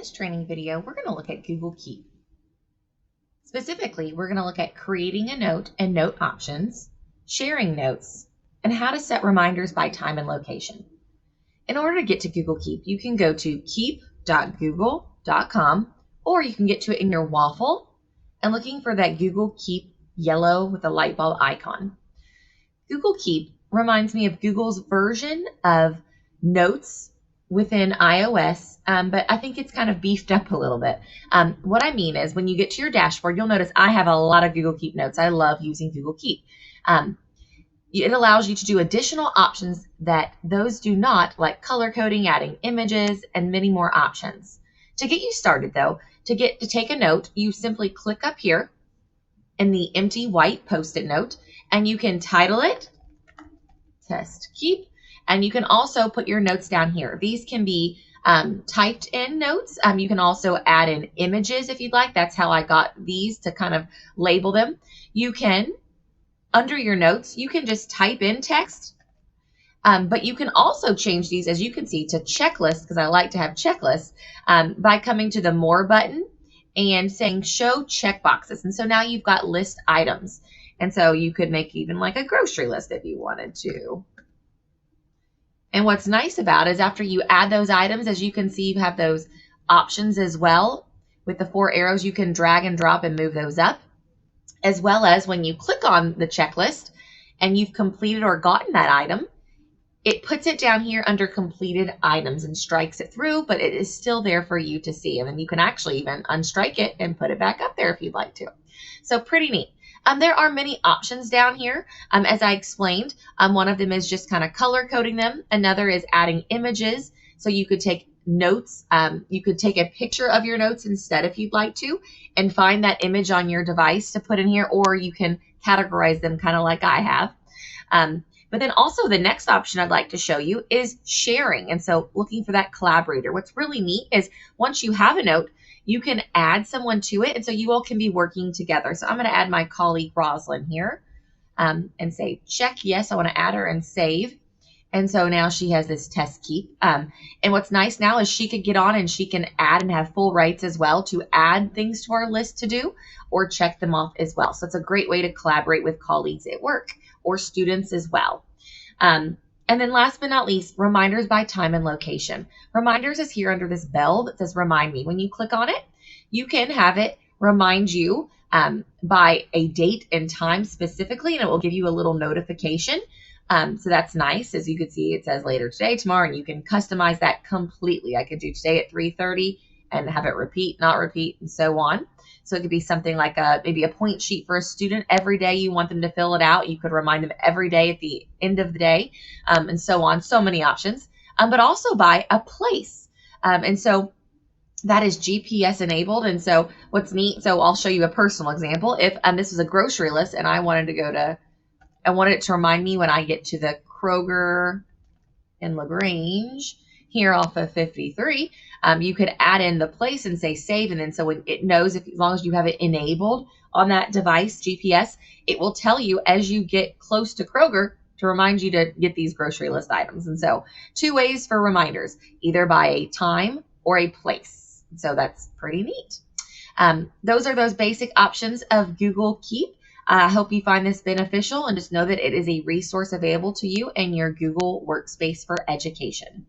this training video, we're going to look at Google Keep. Specifically, we're going to look at creating a note and note options, sharing notes, and how to set reminders by time and location. In order to get to Google Keep, you can go to keep.google.com, or you can get to it in your waffle and looking for that Google Keep yellow with a light bulb icon. Google Keep reminds me of Google's version of Notes within iOS, but I think it's kind of beefed up a little bit. What I mean is when you get to your dashboard, you'll notice I have a lot of Google Keep notes. I love using Google Keep. It allows you to do additional options that those do not, like color coding, adding images, and many more options. To get you started though, to take a note, you simply click up here in the empty white Post-it note, and you can title it Test Keep, and you can also put your notes down here. These can be typed in notes. You can also add in images if you'd like. That's how I got these to kind of label them. You can, under your notes, you can just type in text, but you can also change these, as you can see, to checklists, because I like to have checklists, by coming to the More button and saying Show Checkboxes. And so now you've got list items. And so you could make even like a grocery list if you wanted to. And what's nice about it is after you add those items, as you can see, you have those options as well. With the 4 arrows, you can drag and drop and move those up. As well as when you click on the checklist and you've completed or gotten that item, it puts it down here under completed items and strikes it through, but it is still there for you to see. And then you can actually even unstrike it and put it back up there if you'd like to. So pretty neat. There are many options down here. As I explained, one of them is just kind of color coding them. Another is adding images. So you could take notes. You could take a picture of your notes instead if you'd like to, and find that image on your device to put in here, or you can categorize them kind of like I have. But then also the next option I'd like to show you is sharing. And so looking for that collaborator. What's really neat is once you have a note, you can add someone to it. And so you all can be working together. So I'm going to add my colleague Roslyn here and say, check, yes, I want to add her and save. And so now she has this Test Keep. And what's nice now is she could get on and she can add and have full rights as well to add things to our list to do or check them off as well. So it's a great way to collaborate with colleagues at work or students as well. And then last but not least, reminders by time and location. Reminders is here under this bell that says Remind Me. When you click on it, you can have it remind you by a date and time specifically, and it will give you a little notification. So that's nice. As you can see, it says later today, tomorrow, and you can customize that completely. I could do today at 3:30 and have it repeat, not repeat, and so on. So it could be something like maybe a point sheet for a student. Every day you want them to fill it out. You could remind them every day at the end of the day, and so on. So many options, but also by a place. And so that is GPS enabled. And so what's neat, so I'll show you a personal example. If this was a grocery list and I wanted it to remind me when I get to the Kroger in LaGrange here off of 53, you could add in the place and say save. And then so when it knows, as long as you have it enabled on that device, GPS, it will tell you as you get close to Kroger to remind you to get these grocery list items. And so 2 ways for reminders, either by a time or a place. So that's pretty neat. Those are those basic options of Google Keep. I hope you find this beneficial, and just know that it is a resource available to you in your Google Workspace for education.